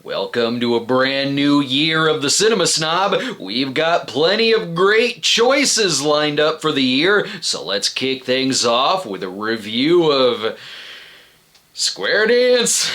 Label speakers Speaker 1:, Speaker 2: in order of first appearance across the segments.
Speaker 1: Welcome to a brand new year of the Cinema Snob. We've got plenty of great choices lined up for the year, so let's kick things off with a review of Square Dance.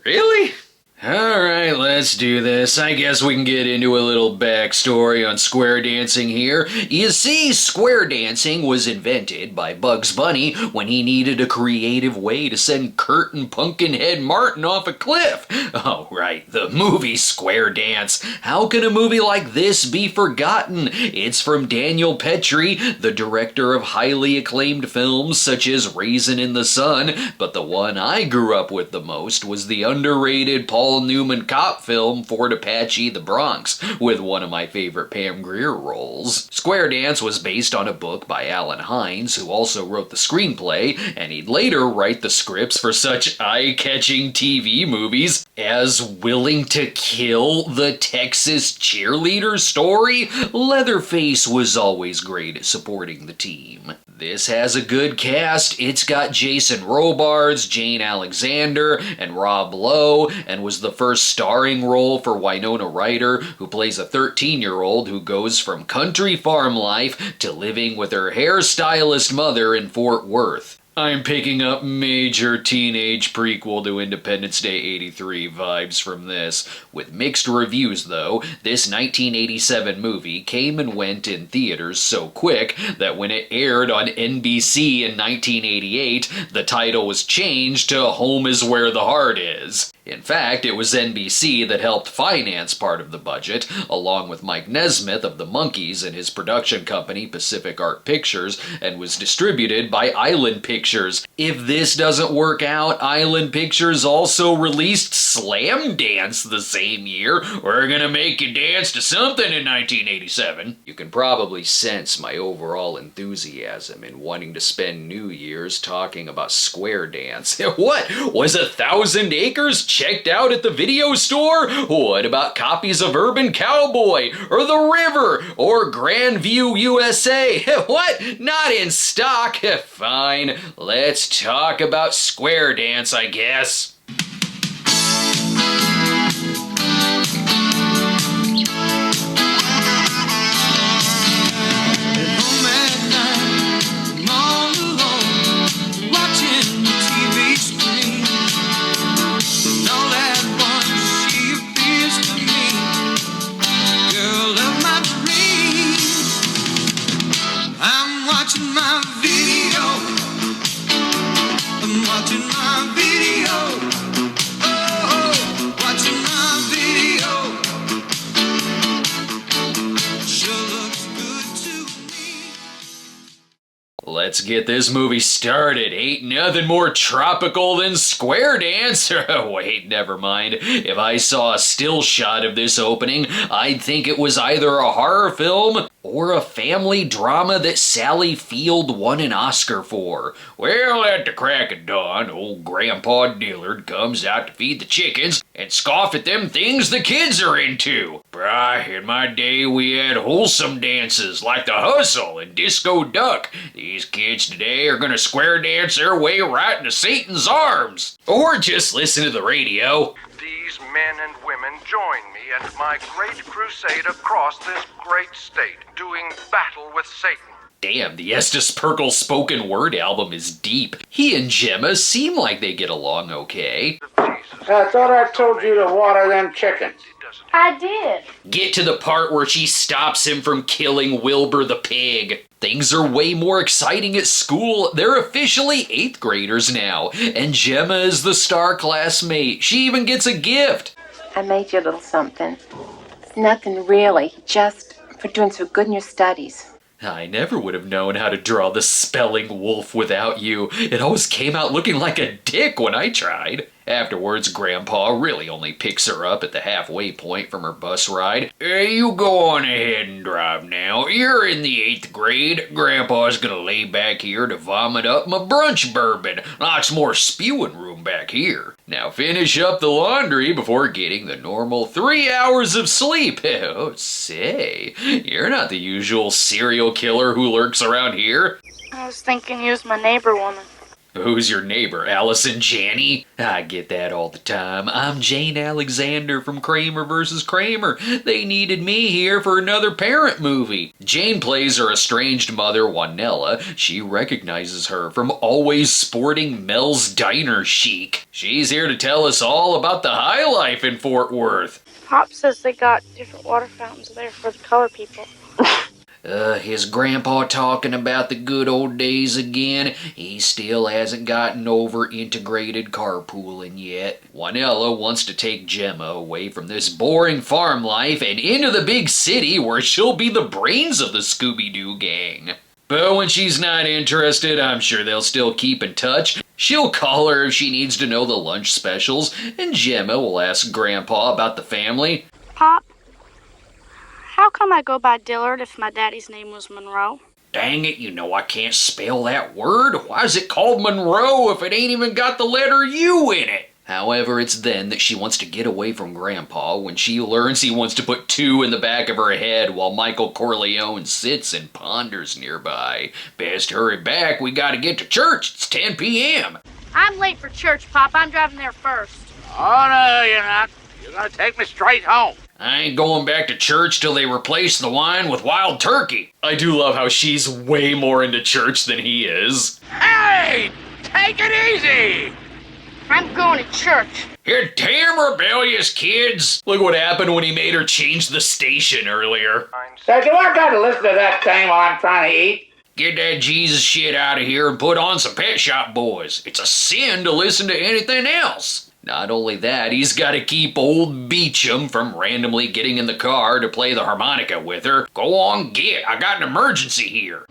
Speaker 1: Really? Alright, let's do this. I guess we can get into a little backstory on square dancing here. You see, square dancing was invented by Bugs Bunny when he needed a creative way to send Kurt and Pumpkinhead Martin off a cliff. Oh, right, the movie Square Dance. How can a movie like this be forgotten? It's from Daniel Petrie, the director of highly acclaimed films such as Raisin in the Sun, but the one I grew up with the most was the underrated Paul Newman cop film Fort Apache, the Bronx, with one of my favorite Pam Grier roles. Square Dance was based on a book by Alan Hines, who also wrote the screenplay, and he'd later write the scripts for such eye-catching TV movies as Willing to Kill, the Texas Cheerleader Story. Leatherface was always great at supporting the team. This has a good cast. It's got Jason Robards, Jane Alexander, and Rob Lowe, and was the first starring role for Winona Ryder, who plays a 13-year-old who goes from country farm life to living with her hairstylist mother in Fort Worth. I'm picking up major teenage prequel to Independence Day 83 vibes from this. With mixed reviews though, this 1987 movie came and went in theaters so quick that when it aired on NBC in 1988, the title was changed to Home is Where the Heart Is. In fact, it was NBC that helped finance part of the budget, along with Mike Nesmith of the Monkees and his production company Pacific Art Pictures, and was distributed by Island Pictures. If this doesn't work out, Island Pictures also released Slam Dance the same year. We're gonna make you dance to something in 1987. You can probably sense my overall enthusiasm in wanting to spend New Year's talking about Square Dance. What? Was 1,000 Acres checked out at the video store? What about copies of Urban Cowboy, or The River, or Grandview USA? What? Not in stock? Fine, let's talk about Square Dance, I guess. Let's get this movie started. Ain't nothing more tropical than Square Dance. Wait, never mind. If I saw a still shot of this opening, I'd think it was either a horror film or a family drama that Sally Field won an Oscar for. Well, at the crack of dawn, old Grandpa Dillard comes out to feed the chickens and scoff at them things the kids are into. In my day, we had wholesome dances like the hustle and disco duck. These kids today are gonna square dance their way right into Satan's arms. Or just listen to the radio.
Speaker 2: These men and women join me at my great crusade across this great state, doing battle with Satan.
Speaker 1: Damn, the Estes Perkle spoken word album is deep. He and Gemma seem like they get along okay.
Speaker 3: I thought I told you to water them chickens.
Speaker 4: I did.
Speaker 1: Get to the part where she stops him from killing Wilbur the pig. Things are way more exciting at school. They're officially 8th graders now, and Gemma is the star classmate. She even gets a gift.
Speaker 4: I made you a little something. It's nothing really, just for doing so good in your studies.
Speaker 1: I never would have known how to draw the spelling wolf without you. It always came out looking like a dick when I tried. Afterwards, Grandpa really only picks her up at the halfway point from her bus ride. You go on ahead and drive now. You're in the 8th grade. Grandpa's gonna lay back here to vomit up my brunch bourbon. Lots more spewing room back here. Now finish up the laundry before getting the normal 3 hours of sleep. Oh, say, you're not the usual serial killer who lurks around here.
Speaker 5: I was thinking you was my neighbor woman.
Speaker 1: Who's your neighbor, Allison Janney? I get that all the time. I'm Jane Alexander from Kramer vs. Kramer. They needed me here for another parent movie. Jane plays her estranged mother, Juanella. She recognizes her from always sporting Mel's Diner chic. She's here to tell us all about the high life in Fort Worth.
Speaker 5: Pop says they got different water fountains there for the color people.
Speaker 1: His grandpa talking about the good old days again. He still hasn't gotten over integrated carpooling yet. Juanella wants to take Gemma away from this boring farm life and into the big city where she'll be the brains of the Scooby-Doo gang. But when she's not interested, I'm sure they'll still keep in touch. She'll call her if she needs to know the lunch specials, and Gemma will ask Grandpa about the family.
Speaker 5: Pop, how come I go by Dillard if my daddy's name was Monroe?
Speaker 1: Dang it, you know I can't spell that word. Why is it called Monroe if it ain't even got the letter U in it? However, it's then that she wants to get away from Grandpa when she learns he wants to put 2 in the back of her head while Michael Corleone sits and ponders nearby. Best hurry back, we gotta get to church. It's 10 p.m.
Speaker 5: I'm late for church, Pop. I'm driving there first.
Speaker 3: Oh, no, you're not. You're gonna take me straight home.
Speaker 1: I ain't going back to church till they replace the wine with wild turkey. I do love how she's way more into church than he is.
Speaker 3: Hey! Take it easy!
Speaker 5: I'm going to church.
Speaker 1: You're damn rebellious kids. Look what happened when he made her change the station earlier.
Speaker 3: Say, do I gotta listen to that thing while I'm trying to eat?
Speaker 1: Get that Jesus shit out of here and put on some Pet Shop Boys. It's a sin to listen to anything else. Not only that, he's got to keep old Beecham from randomly getting in the car to play the harmonica with her. Go on, get. I got an emergency here.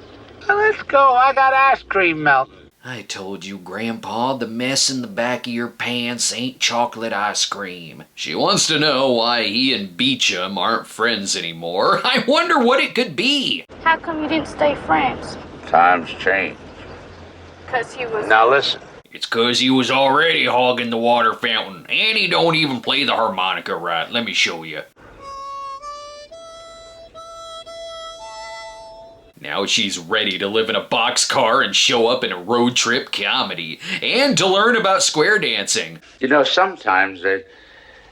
Speaker 3: Well, let's go. I got ice cream melting.
Speaker 1: I told you, Grandpa, the mess in the back of your pants ain't chocolate ice cream. She wants to know why he and Beecham aren't friends anymore. I wonder what it could be.
Speaker 5: How come you didn't stay friends?
Speaker 3: Times change.
Speaker 5: 'Cause he was...
Speaker 3: Now listen.
Speaker 1: It's 'cause he was already hogging the water fountain, and he don't even play the harmonica right. Let me show you. Now she's ready to live in a boxcar and show up in a road trip comedy, and to learn about square dancing.
Speaker 3: You know, sometimes they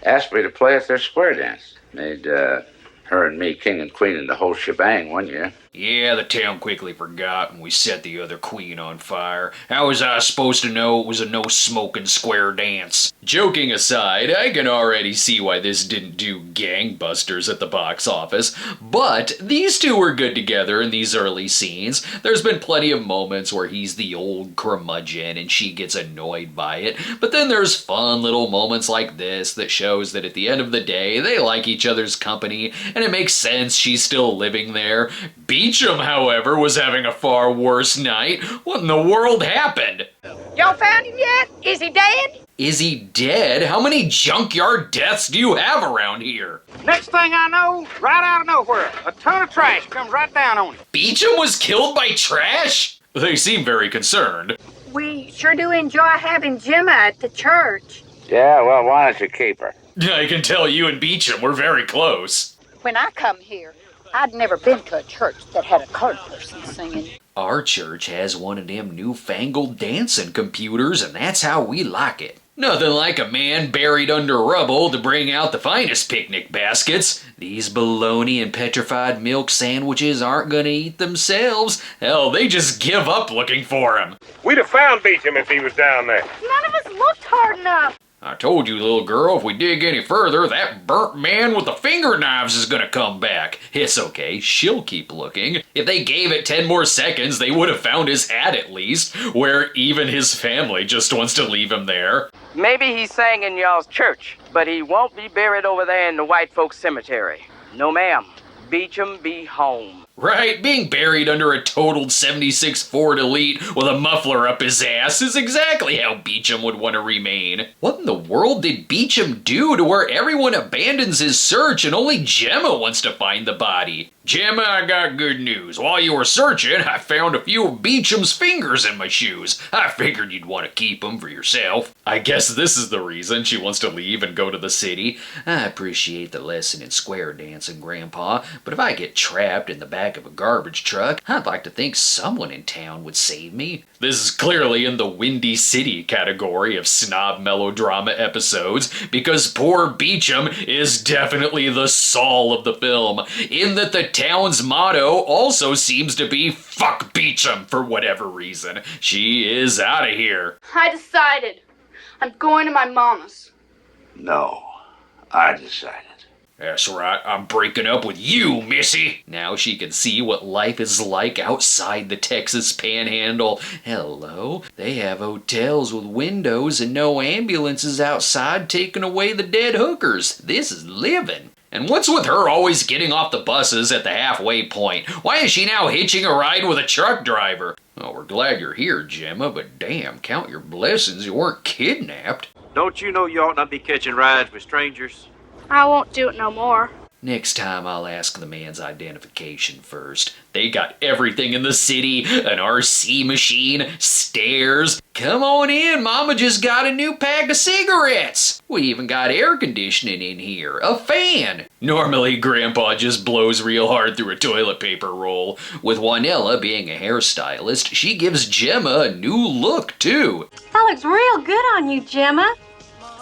Speaker 3: ask me to play at their square dance. Made her and me king and queen in the whole shebang one year.
Speaker 1: Yeah, the town quickly forgot and we set the other queen on fire. How was I supposed to know it was a no-smoking square dance? Joking aside, I can already see why this didn't do gangbusters at the box office, but these two were good together in these early scenes. There's been plenty of moments where he's the old curmudgeon and she gets annoyed by it, but then there's fun little moments like this that shows that at the end of the day, they like each other's company, and it makes sense she's still living there. Beecham, however, was having a far worse night. What in the world happened?
Speaker 6: Y'all found him yet? Is he dead?
Speaker 1: Is he dead? How many junkyard deaths do you have around here?
Speaker 7: Next thing I know, right out of nowhere, a ton of trash comes right down on him.
Speaker 1: Beecham was killed by trash? They seem very concerned.
Speaker 6: We sure do enjoy having Gemma at the church.
Speaker 3: Yeah, well, why don't you keep her?
Speaker 1: I can tell you and Beecham were very close.
Speaker 6: When I come here, I'd never been to a church that had a colored person singing.
Speaker 1: Our church has one of them newfangled dancing computers, and that's how we like it. Nothing like a man buried under rubble to bring out the finest picnic baskets. These bologna and petrified milk sandwiches aren't gonna eat themselves. Hell, they just give up looking for him.
Speaker 7: We'd have found Beecham if he was down there.
Speaker 5: None of us looked hard enough.
Speaker 1: I told you, little girl, if we dig any further, that burnt man with the finger knives is gonna come back. It's okay, she'll keep looking. If they gave it 10 more seconds, they would have found his hat at least, where even his family just wants to leave him there.
Speaker 8: Maybe he sang in y'all's church, but he won't be buried over there in the white folks' cemetery. No, ma'am. Beecham be home.
Speaker 1: Right, being buried under a totaled 76 Ford Elite with a muffler up his ass is exactly how Beecham would want to remain. What in the world did Beecham do to where everyone abandons his search and only Gemma wants to find the body? Gemma, I got good news. While you were searching, I found a few of Beecham's fingers in my shoes. I figured you'd want to keep them for yourself. I guess this is the reason she wants to leave and go to the city. I appreciate the lesson in square dancing, Grandpa, but if I get trapped in the back of a garbage truck, I'd like to think someone in town would save me. This is clearly in the Windy City category of snob melodrama episodes, because poor Beecham is definitely the Saul of the film, in that the town's motto also seems to be "fuck Beecham" for whatever reason. She is out of here.
Speaker 5: I decided. I'm going to my mama's.
Speaker 3: No, I decided.
Speaker 1: That's right, I'm breaking up with you, Missy. Now she can see what life is like outside the Texas Panhandle. Hello, they have hotels with windows and no ambulances outside taking away the dead hookers. This is living. And what's with her always getting off the buses at the halfway point? Why is she now hitching a ride with a truck driver? Well, we're glad you're here, Gemma, but damn, count your blessings you weren't kidnapped.
Speaker 9: Don't you know you ought not be catching rides with strangers?
Speaker 5: I won't do it no more.
Speaker 1: Next time I'll ask the man's identification first. They got everything in the city, an RC machine, stairs. Come on in, Mama just got a new pack of cigarettes. We even got air conditioning in here, a fan. Normally, Grandpa just blows real hard through a toilet paper roll. With Juanella being a hairstylist, she gives Gemma a new look, too.
Speaker 4: That looks real good on you, Gemma.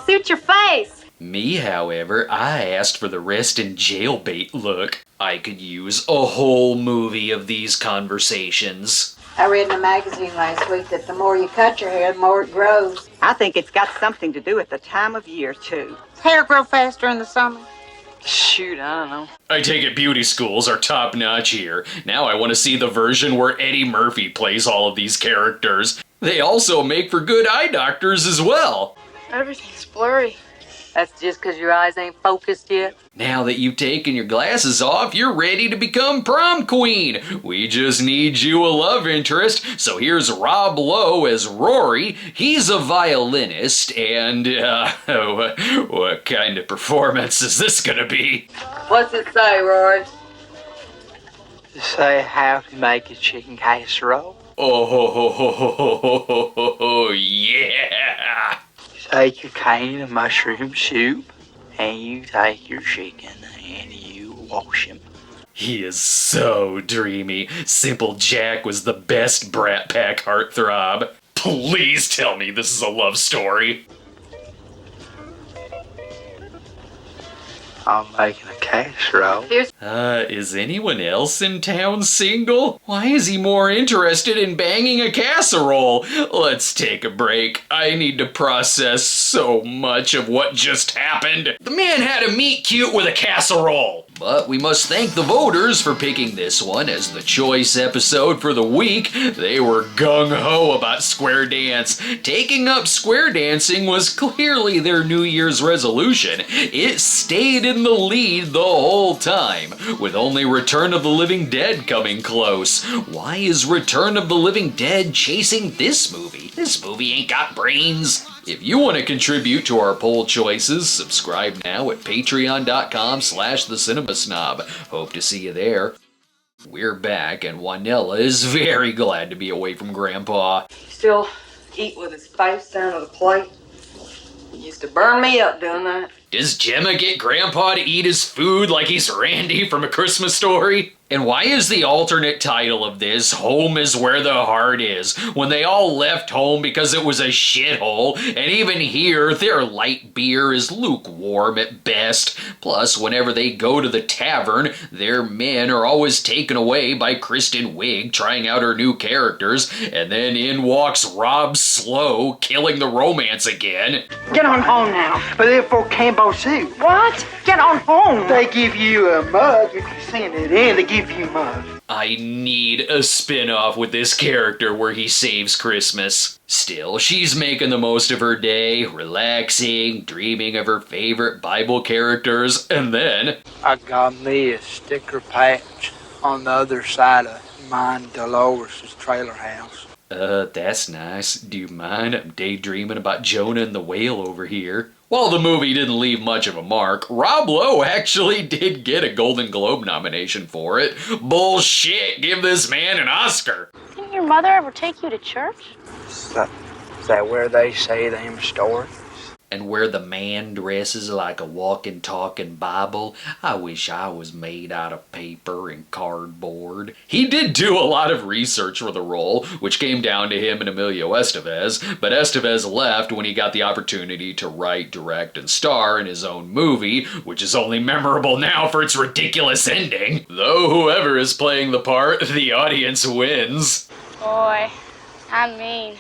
Speaker 4: Suits your face.
Speaker 1: Me, however, I asked for the rest in jailbait look. I could use a whole movie of these conversations.
Speaker 10: I read in a magazine last week that the more you cut your hair, the more it grows.
Speaker 6: I think it's got something to do with the time of year, too.
Speaker 10: Does hair grow faster in the summer?
Speaker 6: Shoot, I don't know.
Speaker 1: I take it beauty schools are top notch here. Now I want to see the version where Eddie Murphy plays all of these characters. They also make for good eye doctors as well.
Speaker 5: Everything's blurry.
Speaker 6: That's just because your eyes ain't focused yet.
Speaker 1: Now that you've taken your glasses off, you're ready to become prom queen. We just need you a love interest. So here's Rob Lowe as Rory. He's a violinist, and what kind of performance is this gonna be?
Speaker 6: What's it say, Rory?
Speaker 11: Say how to make a chicken casserole.
Speaker 1: Oh, yeah.
Speaker 11: Take your can of mushroom soup, and you take your chicken and you wash him.
Speaker 1: He is so dreamy. Simple Jack was the best Brat Pack heartthrob. Please tell me this is a love story.
Speaker 11: I'm making a casserole.
Speaker 1: Is anyone else in town single? Why is he more interested in banging a casserole? Let's take a break. I need to process so much of what just happened. The man had a meet cute with a casserole. But we must thank the voters for picking this one as the choice episode for the week. They were gung-ho about square dance. Taking up square dancing was clearly their New Year's resolution. It stayed in the lead the whole time, with only Return of the Living Dead coming close. Why is Return of the Living Dead chasing this movie? This movie ain't got brains. If you want to contribute to our poll choices, subscribe now at patreon.com/thecinemasnob. Hope to see you there. We're back, and Juanella is very glad to be away from Grandpa.
Speaker 6: Still eat with his face down to the plate. He used to burn me up doing that.
Speaker 1: Does Gemma get Grandpa to eat his food like he's Randy from A Christmas Story? And why is the alternate title of this Home is Where the Heart Is, when they all left home because it was a shithole, and even here their light beer is lukewarm at best. Plus, whenever they go to the tavern, their men are always taken away by Kristen Wiig trying out her new characters, and then in walks Rob Lowe killing the romance again.
Speaker 10: Get on home now.
Speaker 11: But they're for Cambo soup.
Speaker 10: What? Get on home.
Speaker 11: They give you a mug if you send it in. They give you a mug.
Speaker 1: I need a spin-off with this character where he saves Christmas. Still, she's making the most of her day, relaxing, dreaming of her favorite Bible characters, and then...
Speaker 11: I got me a sticker patch on the other side of mine Dolores' trailer house.
Speaker 1: That's nice. Do you mind? I'm daydreaming about Jonah and the whale over here. While the movie didn't leave much of a mark, Rob Lowe actually did get a Golden Globe nomination for it. Bullshit, give this man an Oscar.
Speaker 5: Didn't your mother ever take you to church?
Speaker 11: Is that where they say them stories?
Speaker 1: And where the man dresses like a walking, talking Bible, I wish I was made out of paper and cardboard. He did do a lot of research for the role, which came down to him and Emilio Estevez, but Estevez left when he got the opportunity to write, direct, and star in his own movie, which is only memorable now for its ridiculous ending. Though whoever is playing the part, the audience wins.
Speaker 5: Boy, I mean...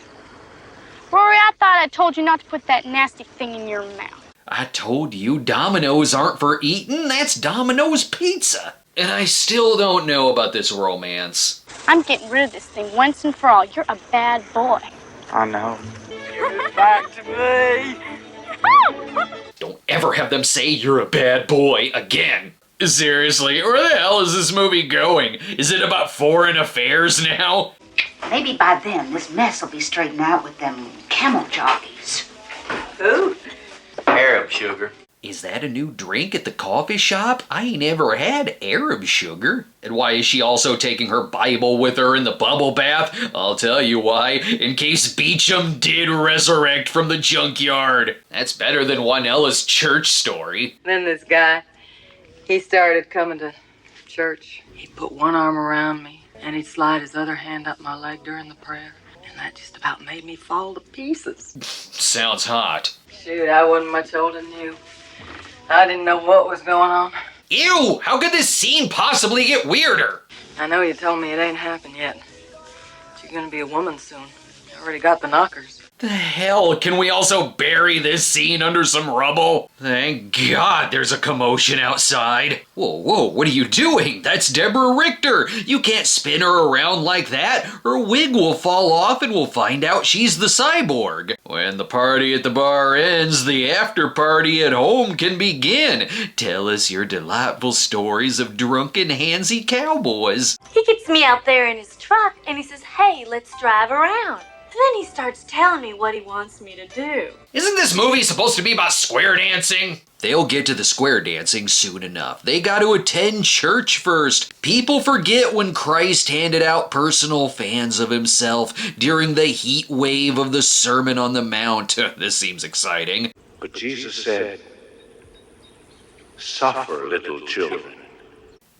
Speaker 5: Rory, I thought I told you not to put that nasty thing in your mouth.
Speaker 1: I told you Domino's aren't for eating, that's Domino's Pizza. And I still don't know about this romance.
Speaker 5: I'm getting rid of this thing once and for all. You're a bad boy.
Speaker 11: I know. Give it back to me.
Speaker 1: Don't ever have them say you're a bad boy again. Seriously, where the hell is this movie going? Is it about foreign affairs now?
Speaker 10: Maybe by then this mess will be straightened out with them camel jockeys.
Speaker 6: Who?
Speaker 9: Arab sugar.
Speaker 1: Is that a new drink at the coffee shop? I ain't ever had Arab sugar. And why is she also taking her Bible with her in the bubble bath? I'll tell you why. In case Beecham did resurrect from the junkyard. That's better than Juanella's church story.
Speaker 6: Then this guy, he started coming to church. He put one arm around me, and he'd slide his other hand up my leg during the prayer. And that just about made me fall to pieces.
Speaker 1: Sounds hot.
Speaker 6: Shoot, I wasn't much older than you. I didn't know what was going on.
Speaker 1: Ew! How could this scene possibly get weirder?
Speaker 6: I know you told me it ain't happened yet. But you're gonna be a woman soon. You already got the knockers.
Speaker 1: The hell? Can we also bury this scene under some rubble? Thank God there's a commotion outside. Whoa, what are you doing? That's Deborah Richter. You can't spin her around like that. Her wig will fall off and we'll find out she's the cyborg. When the party at the bar ends, the after party at home can begin. Tell us your delightful stories of drunken handsy cowboys.
Speaker 12: He gets me out there in his truck and he says, "Hey, let's drive around." And then he starts telling me what he wants me to do.
Speaker 1: Isn't this movie supposed to be about square dancing? They'll get to the square dancing soon enough. They got to attend church first. People forget when Christ handed out personal fans of himself during the heat wave of the Sermon on the Mount. This seems exciting.
Speaker 3: But Jesus said, "Suffer little children."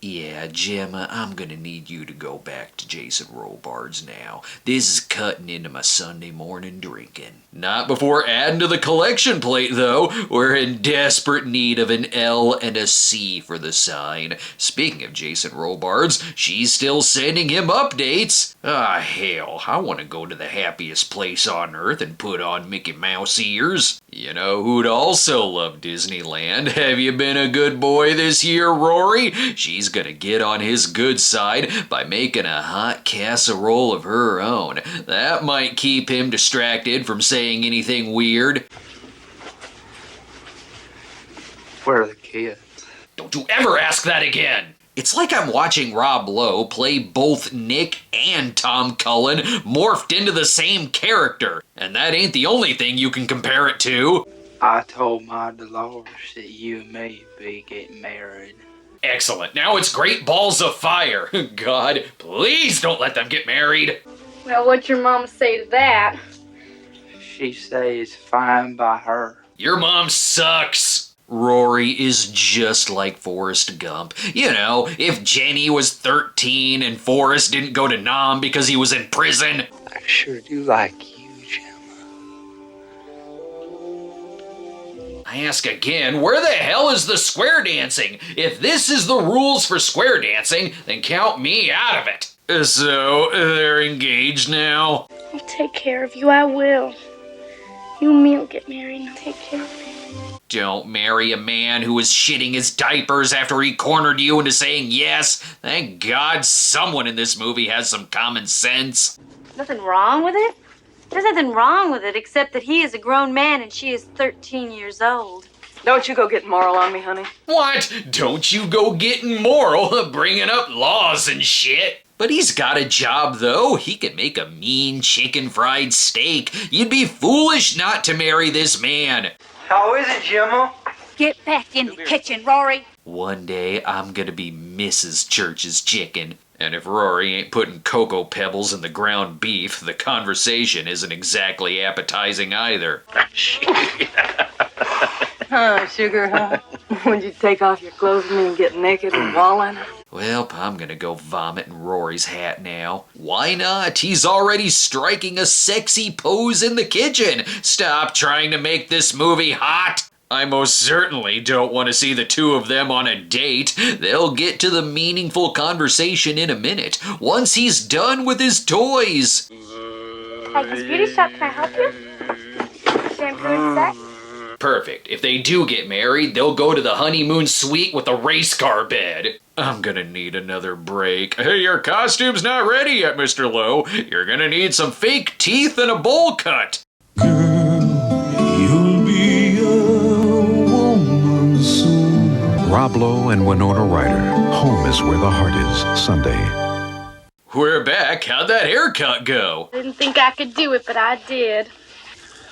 Speaker 1: Yeah, Gemma, I'm gonna need you to go back to Jason Robards now. This is cutting into my Sunday morning drinking. Not before adding to the collection plate, though. We're in desperate need of an L and a C for the sign. Speaking of Jason Robards, she's still sending him updates. Ah, hell, I want to go to the happiest place on earth and put on Mickey Mouse ears. You know who'd also love Disneyland? Have you been a good boy this year, Rory? She's gonna get on his good side by making a hot casserole of her own. That might keep him distracted from saying anything weird.
Speaker 11: Where are the kids?
Speaker 1: Don't you ever ask that again! It's like I'm watching Rob Lowe play both Nick and Tom Cullen morphed into the same character. And that ain't the only thing you can compare it to.
Speaker 11: I told my Dolores that you and me be getting married.
Speaker 1: Excellent. Now it's Great Balls of Fire. God, please don't let them get married.
Speaker 5: Well, what'd your mama say to that?
Speaker 11: She says fine by her.
Speaker 1: Your mom sucks. Rory is just like Forrest Gump. You know, if Jenny was 13 and Forrest didn't go to Nam because he was in prison.
Speaker 11: I sure do like you, Gemma.
Speaker 1: I ask again, where the hell is the square dancing? If this is the rules for square dancing, then count me out of it. So, they're engaged now?
Speaker 5: I'll take care of you, I will. You and me will get married and I'll take care of you.
Speaker 1: Don't marry a man who was shitting his diapers after he cornered you into saying yes. Thank God someone in this movie has some common sense.
Speaker 12: Nothing wrong with it? There's nothing wrong with it except that he is a grown man and she is 13 years old.
Speaker 6: Don't you go getting moral on me, honey.
Speaker 1: What? Don't you go getting moral, bringing up laws and shit. But he's got a job, though. He can make a mean chicken fried steak. You'd be foolish not to marry this man.
Speaker 13: How is it, Gemma?
Speaker 10: Get back in the kitchen, Rory.
Speaker 1: One day I'm gonna be Mrs. Church's chicken. And if Rory ain't putting cocoa pebbles in the ground beef, the conversation isn't exactly appetizing either.
Speaker 6: Huh, sugar, huh? Would you take off your clothes with me and get naked and wallow in it?
Speaker 1: Well, I'm gonna go vomit in Rory's hat now. Why not? He's already striking a sexy pose in the kitchen. Stop trying to make this movie hot. I most certainly don't want to see the two of them on a date. They'll get to the meaningful conversation in a minute, once he's done with his toys.
Speaker 5: Hey, this beauty shop, can I help you? Shampoo and set?
Speaker 1: Perfect. If they do get married, they'll go to the honeymoon suite with a race car bed. I'm gonna need another break. Hey, your costume's not ready yet, Mr. Lowe. You're gonna need some fake teeth and a bowl cut.
Speaker 14: Rob Lowe and Winona Ryder. Home is where the heart is. Sunday.
Speaker 1: We're back. How'd that haircut go?
Speaker 5: Didn't think I could do it, but I did.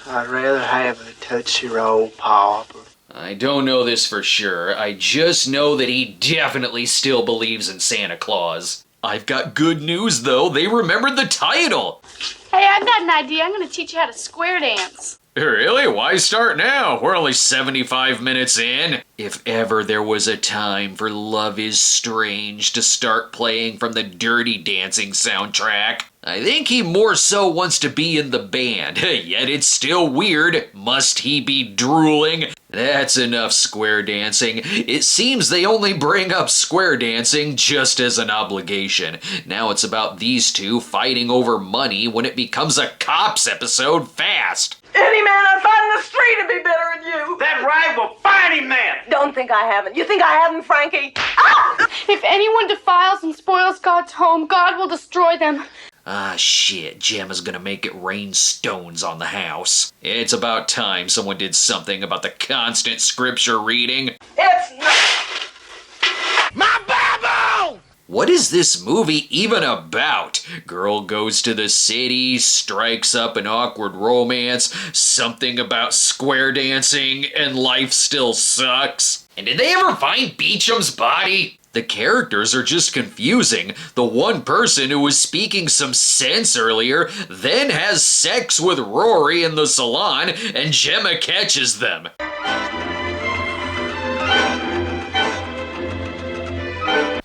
Speaker 11: I'd rather have a Tootsie Roll Pop.
Speaker 1: I don't know this for sure. I just know that he definitely still believes in Santa Claus. I've got good news, though. They remembered the title.
Speaker 5: Hey, I've got an idea. I'm going to teach you how to square dance.
Speaker 1: Really? Why start now? We're only 75 minutes in. If ever there was a time for Love is Strange to start playing from the Dirty Dancing soundtrack, I think he more so wants to be in the band, yet it's still weird. Must he be drooling? That's enough square dancing. It seems they only bring up square dancing just as an obligation. Now it's about these two fighting over money when it becomes a Cops episode fast.
Speaker 6: Any man I find in the street would be better than you.
Speaker 7: That right, well, find him then.
Speaker 6: Don't think I haven't. You think I haven't, Frankie? Ah!
Speaker 5: If anyone defiles and spoils God's home, God will destroy them.
Speaker 1: Ah, shit, Gemma's gonna make it rain stones on the house. It's about time someone did something about the constant scripture reading.
Speaker 6: It's not.
Speaker 7: My Bible!
Speaker 1: What is this movie even about? Girl goes to the city, strikes up an awkward romance, something about square dancing, and life still sucks. And did they ever find Beecham's body? The characters are just confusing. The one person who was speaking some sense earlier then has sex with Rory in the salon, and Gemma catches them.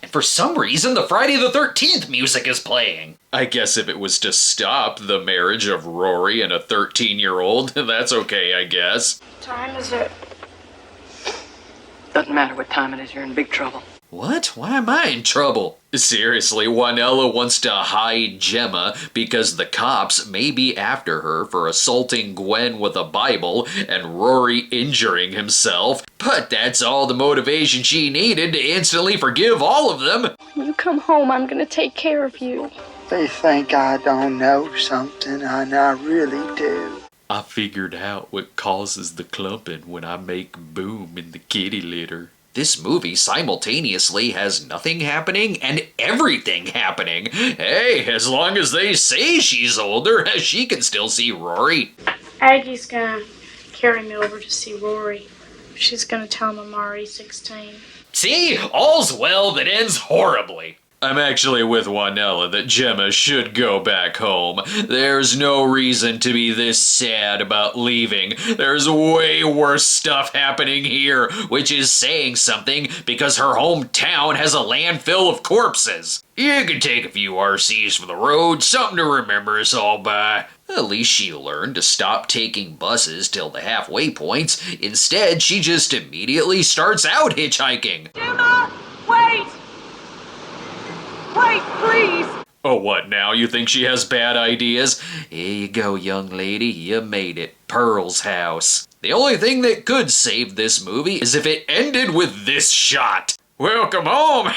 Speaker 1: And for some reason, the Friday the 13th music is playing. I guess if it was to stop the marriage of Rory and a 13-year-old, that's okay, I guess.
Speaker 5: What time is it?
Speaker 6: Doesn't matter what time it is, you're in big trouble.
Speaker 1: What? Why am I in trouble? Seriously, Juanella wants to hide Gemma because the cops may be after her for assaulting Gwen with a Bible and Rory injuring himself, but that's all the motivation she needed to instantly forgive all of them.
Speaker 5: When you come home, I'm going to take care of you.
Speaker 11: They think I don't know something, and I really do.
Speaker 1: I figured out what causes the clumping when I make boom in the kitty litter. This movie simultaneously has nothing happening and everything happening. Hey, as long as they say she's older, she can still see Rory.
Speaker 5: Aggie's gonna carry me over to see Rory. She's gonna tell him I'm already 16.
Speaker 1: See? All's well that ends horribly. I'm actually with Juanella that Gemma should go back home. There's no reason to be this sad about leaving. There's way worse stuff happening here, which is saying something because her hometown has a landfill of corpses. You could take a few RCs for the road, something to remember us all by. At least she learned to stop taking buses till the halfway points. Instead, she just immediately starts out hitchhiking.
Speaker 6: Gemma, wait! Wait, please!
Speaker 1: Oh, what now? You think she has bad ideas? Here you go, young lady. You made it. Pearl's house. The only thing that could save this movie is if it ended with this shot. Welcome home.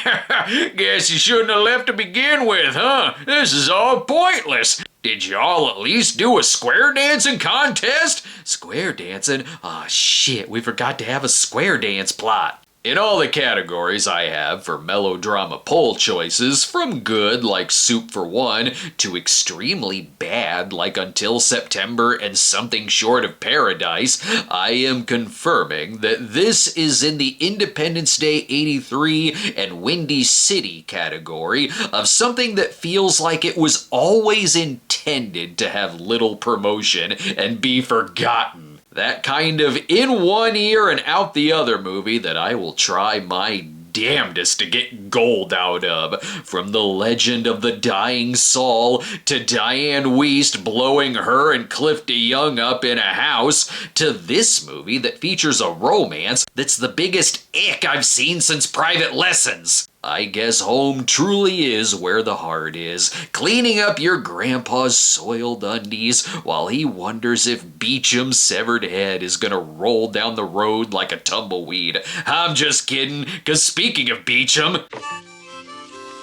Speaker 1: Guess you shouldn't have left to begin with, huh? This is all pointless. Did y'all at least do a square dancing contest? Square dancing? Aw, shit, we forgot to have a square dance plot. In all the categories I have for melodrama poll choices, from good like Soup for One to extremely bad like Until September and Something Short of Paradise, I am confirming that this is in the Independence Day 83 and Windy City category of something that feels like it was always intended to have little promotion and be forgotten. That kind of in one ear and out the other movie that I will try my damnedest to get gold out of. From The Legend of the Dying Saul to Diane Wiest blowing her and Cliff DeYoung up in a house to this movie that features a romance that's the biggest ick I've seen since Private Lessons. I guess home truly is where the heart is, cleaning up your grandpa's soiled undies while he wonders if Beecham's severed head is gonna roll down the road like a tumbleweed. I'm just kidding, cause speaking of Beecham...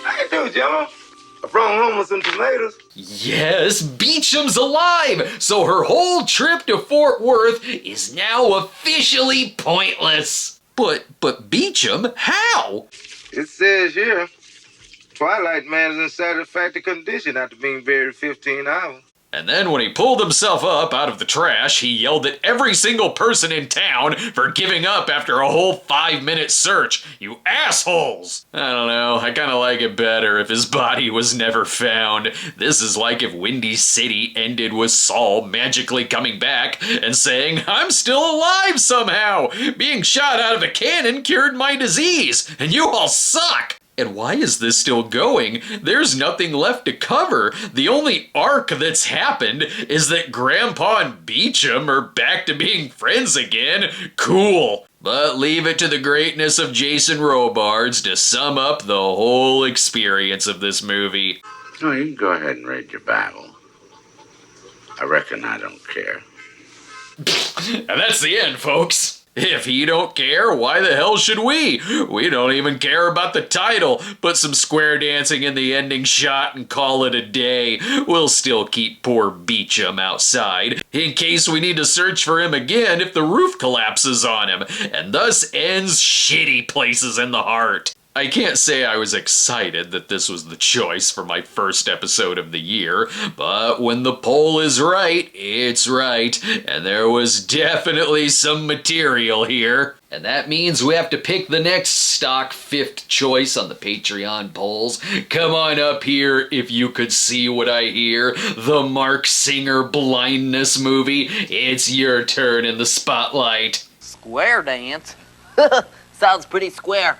Speaker 13: How you doing, Jello? I brought home with some tomatoes.
Speaker 1: Yes, Beecham's alive, so her whole trip to Fort Worth is now officially pointless. But Beecham, how?
Speaker 13: It says here, Twilight Man is in satisfactory condition after being buried 15 hours.
Speaker 1: And then when he pulled himself up out of the trash, he yelled at every single person in town for giving up after a whole 5-minute search. You assholes! I don't know, I kinda like it better if his body was never found. This is like if Windy City ended with Saul magically coming back and saying, I'm still alive somehow! Being shot out of a cannon cured my disease, and you all suck! And why is this still going? There's nothing left to cover. The only arc that's happened is that Grandpa and Beecham are back to being friends again. Cool. But leave it to the greatness of Jason Robards to sum up the whole experience of this movie.
Speaker 3: No, you can go ahead and read your Bible. I reckon I don't care.
Speaker 1: And that's the end, folks. If he don't care, why the hell should we? We don't even care about the title. Put some square dancing in the ending shot and call it a day. We'll still keep poor Beecham outside, in case we need to search for him again if the roof collapses on him, and thus ends Shitty Places in the Heart. I can't say I was excited that this was the choice for my first episode of the year, but when the poll is right, it's right, and there was definitely some material here. And that means we have to pick the next stock 5th choice on the Patreon polls. Come on up here if you could see what I hear. The Mark Singer blindness movie. It's your turn in the spotlight.
Speaker 15: Square dance? Sounds pretty square.